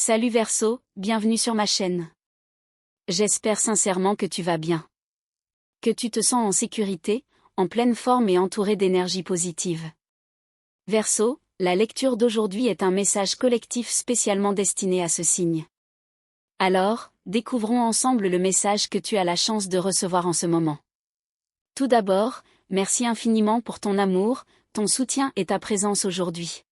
Salut Verseau, bienvenue sur ma chaîne. J'espère sincèrement que tu vas bien. Que tu te sens en sécurité, en pleine forme et entouré d'énergie positive. Verseau, la lecture d'aujourd'hui est un message collectif spécialement destiné à ce signe. Alors, découvrons ensemble le message que tu as la chance de recevoir en ce moment. Tout d'abord, merci infiniment pour ton amour, ton soutien et ta présence aujourd'hui.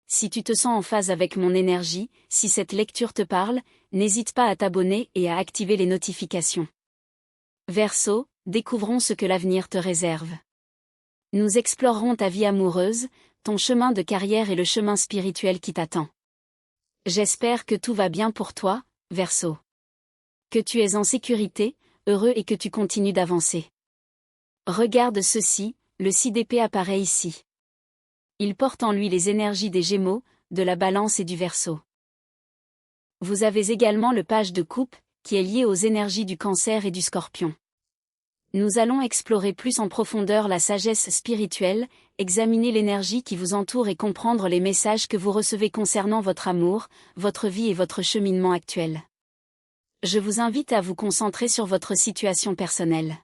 Si tu te sens en phase avec mon énergie, si cette lecture te parle, n'hésite pas à t'abonner et à activer les notifications. Verseau, découvrons ce que l'avenir te réserve. Nous explorerons ta vie amoureuse, ton chemin de carrière et le chemin spirituel qui t'attend. J'espère que tout va bien pour toi, Verseau. Que tu es en sécurité, heureux et que tu continues d'avancer. Regarde ceci, le 6 d'épée apparaît ici. Il porte en lui les énergies des Gémeaux, de la Balance et du Verseau. Vous avez également le page de coupe, qui est lié aux énergies du Cancer et du Scorpion. Nous allons explorer plus en profondeur la sagesse spirituelle, examiner l'énergie qui vous entoure et comprendre les messages que vous recevez concernant votre amour, votre vie et votre cheminement actuel. Je vous invite à vous concentrer sur votre situation personnelle.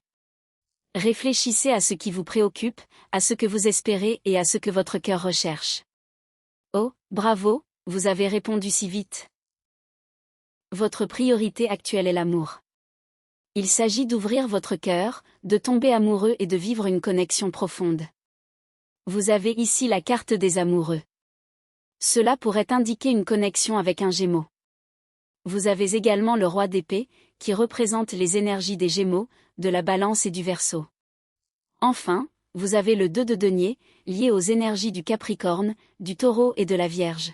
Réfléchissez à ce qui vous préoccupe, à ce que vous espérez et à ce que votre cœur recherche. Oh, bravo, vous avez répondu si vite. Votre priorité actuelle est l'amour. Il s'agit d'ouvrir votre cœur, de tomber amoureux et de vivre une connexion profonde. Vous avez ici la carte des amoureux. Cela pourrait indiquer une connexion avec un Gémeaux. Vous avez également le roi d'épée, qui représente les énergies des Gémeaux, de la Balance et du Verseau. Enfin, vous avez le 2 de denier, lié aux énergies du Capricorne, du Taureau et de la Vierge.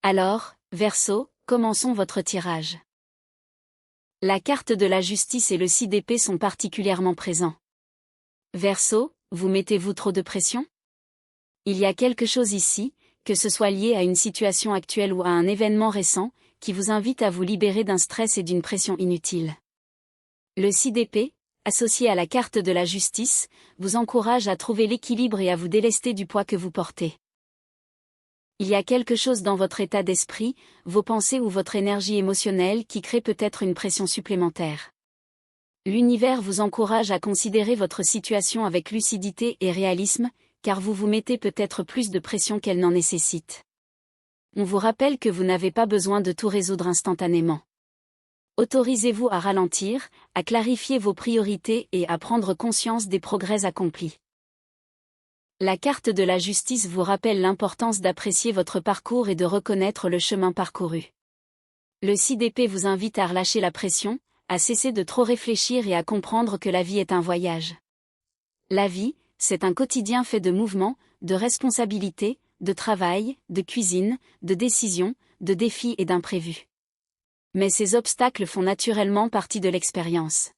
Alors, Verseau, commençons votre tirage. La carte de la justice et le 6 d'épée sont particulièrement présents. Verseau, vous mettez-vous trop de pression? Il y a quelque chose ici, que ce soit lié à une situation actuelle ou à un événement récent, qui vous invite à vous libérer d'un stress et d'une pression inutile. Le 6 d'épée, associé à la carte de la justice, vous encourage à trouver l'équilibre et à vous délester du poids que vous portez. Il y a quelque chose dans votre état d'esprit, vos pensées ou votre énergie émotionnelle qui crée peut-être une pression supplémentaire. L'univers vous encourage à considérer votre situation avec lucidité et réalisme, car vous vous mettez peut-être plus de pression qu'elle n'en nécessite. On vous rappelle que vous n'avez pas besoin de tout résoudre instantanément. Autorisez-vous à ralentir, à clarifier vos priorités et à prendre conscience des progrès accomplis. La carte de la justice vous rappelle l'importance d'apprécier votre parcours et de reconnaître le chemin parcouru. Le 6 d'épée vous invite à relâcher la pression, à cesser de trop réfléchir et à comprendre que la vie est un voyage. La vie, c'est un quotidien fait de mouvements, de responsabilités, de travail, de cuisine, de décisions, de défis et d'imprévus. Mais ces obstacles font naturellement partie de l'expérience.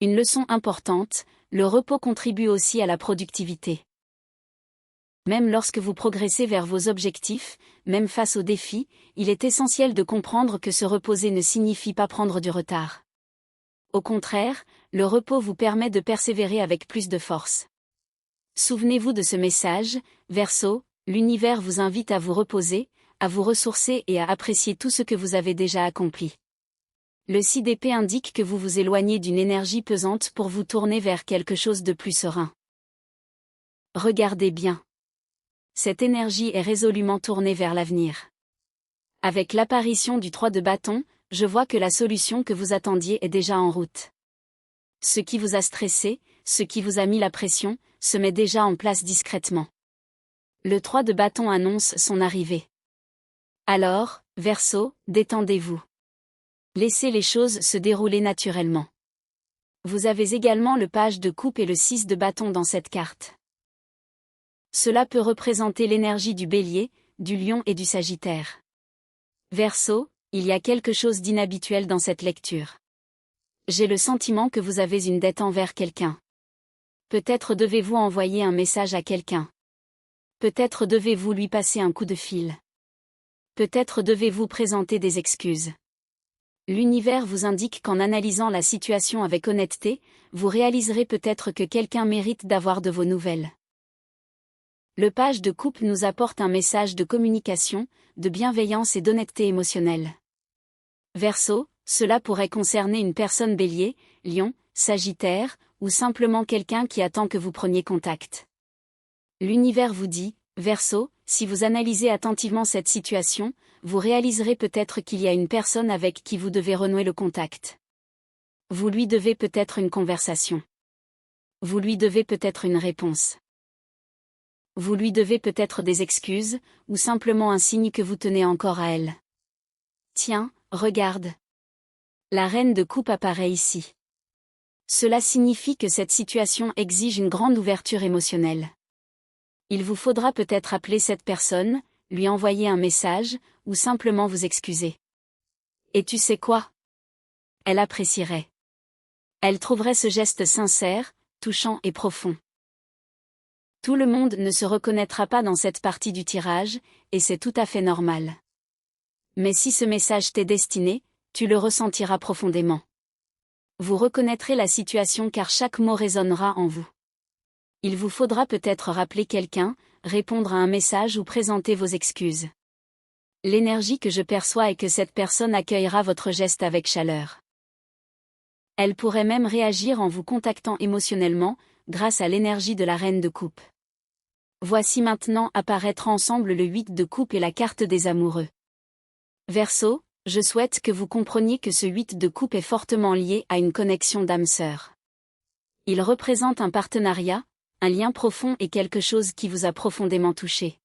Une leçon importante, le repos contribue aussi à la productivité. Même lorsque vous progressez vers vos objectifs, même face aux défis, il est essentiel de comprendre que se reposer ne signifie pas prendre du retard. Au contraire, le repos vous permet de persévérer avec plus de force. Souvenez-vous de ce message, Verseau, l'univers vous invite à vous reposer, à vous ressourcer et à apprécier tout ce que vous avez déjà accompli. Le 6 d'épée indique que vous vous éloignez d'une énergie pesante pour vous tourner vers quelque chose de plus serein. Regardez bien. Cette énergie est résolument tournée vers l'avenir. Avec l'apparition du 3 de bâton, je vois que la solution que vous attendiez est déjà en route. Ce qui vous a stressé, ce qui vous a mis la pression, se met déjà en place discrètement. Le 3 de bâton annonce son arrivée. Alors, Verseau, détendez-vous. Laissez les choses se dérouler naturellement. Vous avez également le page de coupe et le 6 de bâton dans cette carte. Cela peut représenter l'énergie du Bélier, du Lion et du Sagittaire. Verseau, il y a quelque chose d'inhabituel dans cette lecture. J'ai le sentiment que vous avez une dette envers quelqu'un. Peut-être devez-vous envoyer un message à quelqu'un. Peut-être devez-vous lui passer un coup de fil. Peut-être devez-vous présenter des excuses. L'univers vous indique qu'en analysant la situation avec honnêteté, vous réaliserez peut-être que quelqu'un mérite d'avoir de vos nouvelles. Le page de coupe nous apporte un message de communication, de bienveillance et d'honnêteté émotionnelle. Verseau, cela pourrait concerner une personne Bélier, Lion, Sagittaire, ou simplement quelqu'un qui attend que vous preniez contact. L'univers vous dit, Verseau, si vous analysez attentivement cette situation, vous réaliserez peut-être qu'il y a une personne avec qui vous devez renouer le contact. Vous lui devez peut-être une conversation. Vous lui devez peut-être une réponse. Vous lui devez peut-être des excuses, ou simplement un signe que vous tenez encore à elle. Tiens, regarde. La reine de coupe apparaît ici. Cela signifie que cette situation exige une grande ouverture émotionnelle. Il vous faudra peut-être appeler cette personne, lui envoyer un message, ou simplement vous excuser. Et tu sais quoi? Elle apprécierait. Elle trouverait ce geste sincère, touchant et profond. Tout le monde ne se reconnaîtra pas dans cette partie du tirage, et c'est tout à fait normal. Mais si ce message t'est destiné, tu le ressentiras profondément. Vous reconnaîtrez la situation car chaque mot résonnera en vous. Il vous faudra peut-être rappeler quelqu'un, répondre à un message ou présenter vos excuses. L'énergie que je perçois est que cette personne accueillera votre geste avec chaleur. Elle pourrait même réagir en vous contactant émotionnellement, grâce à l'énergie de la reine de coupe. Voici maintenant apparaître ensemble le 8 de coupe et la carte des amoureux. Verseau, je souhaite que vous compreniez que ce 8 de coupe est fortement lié à une connexion d'âme sœur. Il représente un partenariat, un lien profond et quelque chose qui vous a profondément touché.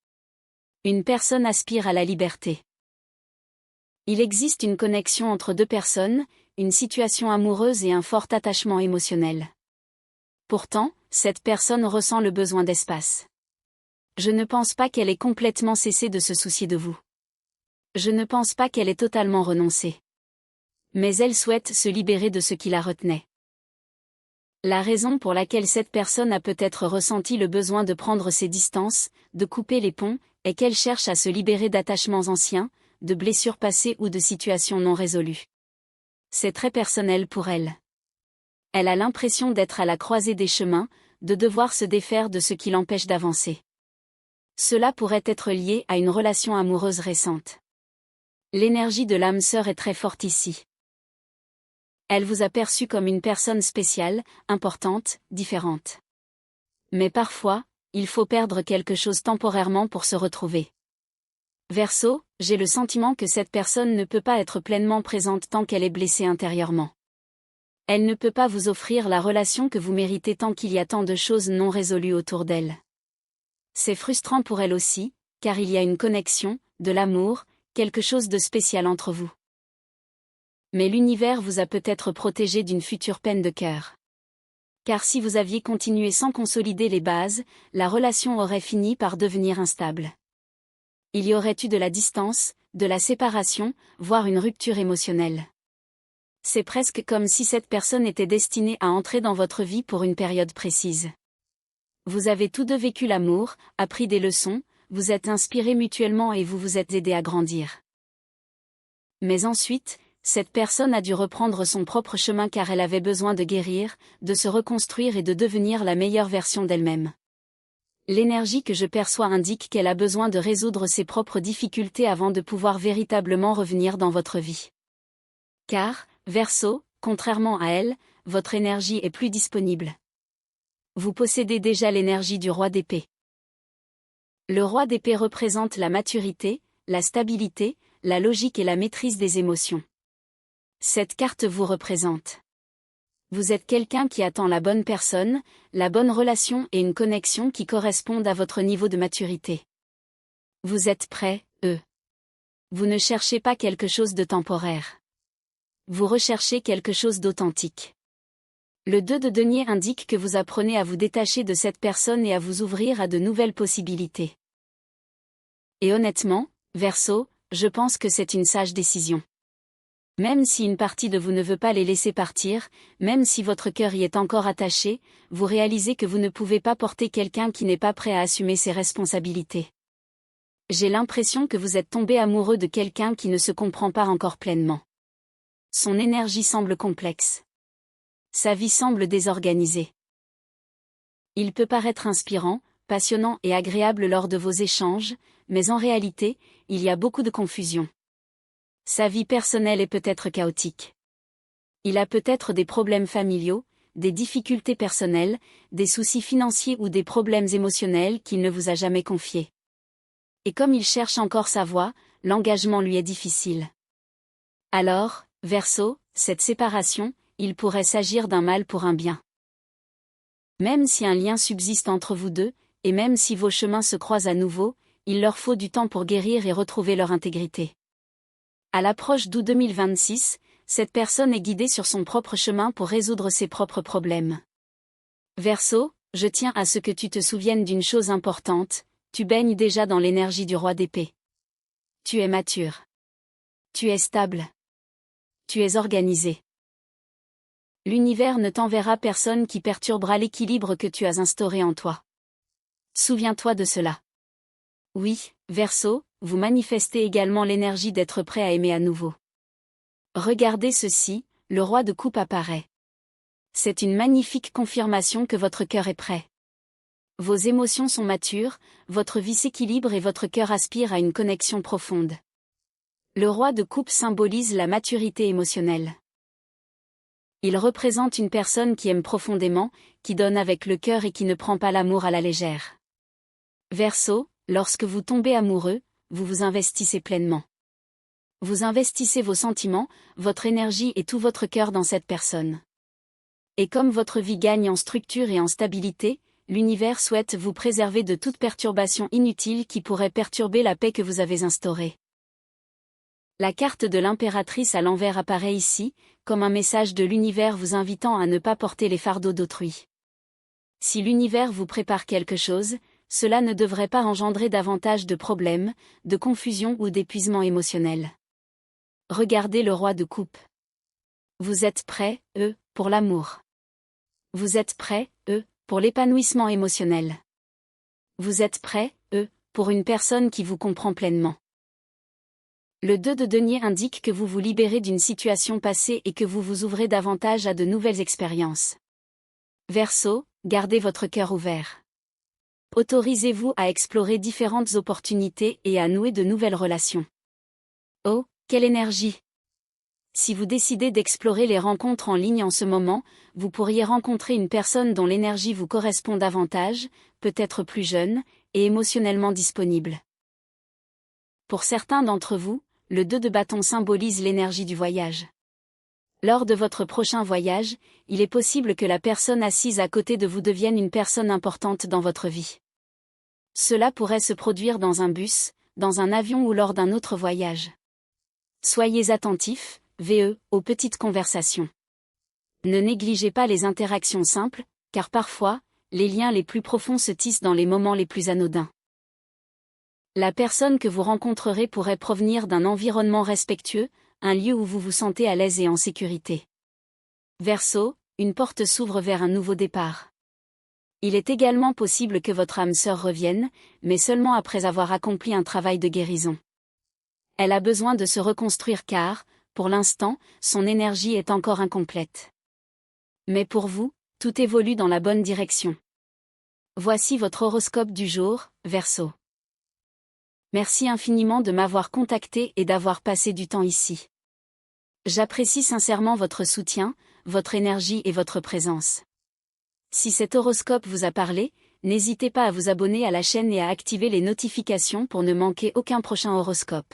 Une personne aspire à la liberté. Il existe une connexion entre deux personnes, une situation amoureuse et un fort attachement émotionnel. Pourtant, cette personne ressent le besoin d'espace. Je ne pense pas qu'elle ait complètement cessé de se soucier de vous. Je ne pense pas qu'elle ait totalement renoncé. Mais elle souhaite se libérer de ce qui la retenait. La raison pour laquelle cette personne a peut-être ressenti le besoin de prendre ses distances, de couper les ponts, est qu'elle cherche à se libérer d'attachements anciens, de blessures passées ou de situations non résolues. C'est très personnel pour elle. Elle a l'impression d'être à la croisée des chemins, de devoir se défaire de ce qui l'empêche d'avancer. Cela pourrait être lié à une relation amoureuse récente. L'énergie de l'âme sœur est très forte ici. Elle vous a perçu comme une personne spéciale, importante, différente. Mais parfois, il faut perdre quelque chose temporairement pour se retrouver. Verseau, j'ai le sentiment que cette personne ne peut pas être pleinement présente tant qu'elle est blessée intérieurement. Elle ne peut pas vous offrir la relation que vous méritez tant qu'il y a tant de choses non résolues autour d'elle. C'est frustrant pour elle aussi, car il y a une connexion, de l'amour, quelque chose de spécial entre vous. Mais l'univers vous a peut-être protégé d'une future peine de cœur. Car si vous aviez continué sans consolider les bases, la relation aurait fini par devenir instable. Il y aurait eu de la distance, de la séparation, voire une rupture émotionnelle. C'est presque comme si cette personne était destinée à entrer dans votre vie pour une période précise. Vous avez tous deux vécu l'amour, appris des leçons, vous êtes inspirés mutuellement et vous vous êtes aidés à grandir. Mais ensuite, cette personne a dû reprendre son propre chemin car elle avait besoin de guérir, de se reconstruire et de devenir la meilleure version d'elle-même. L'énergie que je perçois indique qu'elle a besoin de résoudre ses propres difficultés avant de pouvoir véritablement revenir dans votre vie. Car, Verseau, contrairement à elle, votre énergie est plus disponible. Vous possédez déjà l'énergie du roi d'épée. Le roi d'épée représente la maturité, la stabilité, la logique et la maîtrise des émotions. Cette carte vous représente. Vous êtes quelqu'un qui attend la bonne personne, la bonne relation et une connexion qui correspondent à votre niveau de maturité. Vous êtes prêt, Vous ne cherchez pas quelque chose de temporaire. Vous recherchez quelque chose d'authentique. Le 2 de denier indique que vous apprenez à vous détacher de cette personne et à vous ouvrir à de nouvelles possibilités. Et honnêtement, Verseau, je pense que c'est une sage décision. Même si une partie de vous ne veut pas les laisser partir, même si votre cœur y est encore attaché, vous réalisez que vous ne pouvez pas porter quelqu'un qui n'est pas prêt à assumer ses responsabilités. J'ai l'impression que vous êtes tombé amoureux de quelqu'un qui ne se comprend pas encore pleinement. Son énergie semble complexe. Sa vie semble désorganisée. Il peut paraître inspirant, passionnant et agréable lors de vos échanges, mais en réalité, il y a beaucoup de confusion. Sa vie personnelle est peut-être chaotique. Il a peut-être des problèmes familiaux, des difficultés personnelles, des soucis financiers ou des problèmes émotionnels qu'il ne vous a jamais confiés. Et comme il cherche encore sa voie, l'engagement lui est difficile. Alors, Verseau, cette séparation, il pourrait s'agir d'un mal pour un bien. Même si un lien subsiste entre vous deux, et même si vos chemins se croisent à nouveau, il leur faut du temps pour guérir et retrouver leur intégrité. À l'approche d'août 2026, cette personne est guidée sur son propre chemin pour résoudre ses propres problèmes. Verseau, je tiens à ce que tu te souviennes d'une chose importante, tu baignes déjà dans l'énergie du roi d'épée. Tu es mature. Tu es stable. Tu es organisé. L'univers ne t'enverra personne qui perturbera l'équilibre que tu as instauré en toi. Souviens-toi de cela. Oui, Verseau, vous manifestez également l'énergie d'être prêt à aimer à nouveau. Regardez ceci, le roi de coupe apparaît. C'est une magnifique confirmation que votre cœur est prêt. Vos émotions sont matures, votre vie s'équilibre et votre cœur aspire à une connexion profonde. Le roi de coupe symbolise la maturité émotionnelle. Il représente une personne qui aime profondément, qui donne avec le cœur et qui ne prend pas l'amour à la légère. Verseau, lorsque vous tombez amoureux, vous vous investissez pleinement. Vous investissez vos sentiments, votre énergie et tout votre cœur dans cette personne. Et comme votre vie gagne en structure et en stabilité, l'univers souhaite vous préserver de toute perturbation inutile qui pourrait perturber la paix que vous avez instaurée. La carte de l'impératrice à l'envers apparaît ici, comme un message de l'univers vous invitant à ne pas porter les fardeaux d'autrui. Si l'univers vous prépare quelque chose, cela ne devrait pas engendrer davantage de problèmes, de confusion ou d'épuisement émotionnel. Regardez le roi de coupe. Vous êtes prêts, pour l'amour. Vous êtes prêts, pour l'épanouissement émotionnel. Vous êtes prêts, pour une personne qui vous comprend pleinement. Le 2 de denier indique que vous vous libérez d'une situation passée et que vous vous ouvrez davantage à de nouvelles expériences. Verseau, gardez votre cœur ouvert. Autorisez-vous à explorer différentes opportunités et à nouer de nouvelles relations. Oh, quelle énergie! Si vous décidez d'explorer les rencontres en ligne en ce moment, vous pourriez rencontrer une personne dont l'énergie vous correspond davantage, peut-être plus jeune, et émotionnellement disponible. Pour certains d'entre vous, le 2 de bâton symbolise l'énergie du voyage. Lors de votre prochain voyage, il est possible que la personne assise à côté de vous devienne une personne importante dans votre vie. Cela pourrait se produire dans un bus, dans un avion ou lors d'un autre voyage. Soyez attentifs, aux petites conversations. Ne négligez pas les interactions simples, car parfois, les liens les plus profonds se tissent dans les moments les plus anodins. La personne que vous rencontrerez pourrait provenir d'un environnement respectueux, un lieu où vous vous sentez à l'aise et en sécurité. Verseau, une porte s'ouvre vers un nouveau départ. Il est également possible que votre âme sœur revienne, mais seulement après avoir accompli un travail de guérison. Elle a besoin de se reconstruire car, pour l'instant, son énergie est encore incomplète. Mais pour vous, tout évolue dans la bonne direction. Voici votre horoscope du jour, Verseau. Merci infiniment de m'avoir contacté et d'avoir passé du temps ici. J'apprécie sincèrement votre soutien, votre énergie et votre présence. Si cet horoscope vous a parlé, n'hésitez pas à vous abonner à la chaîne et à activer les notifications pour ne manquer aucun prochain horoscope.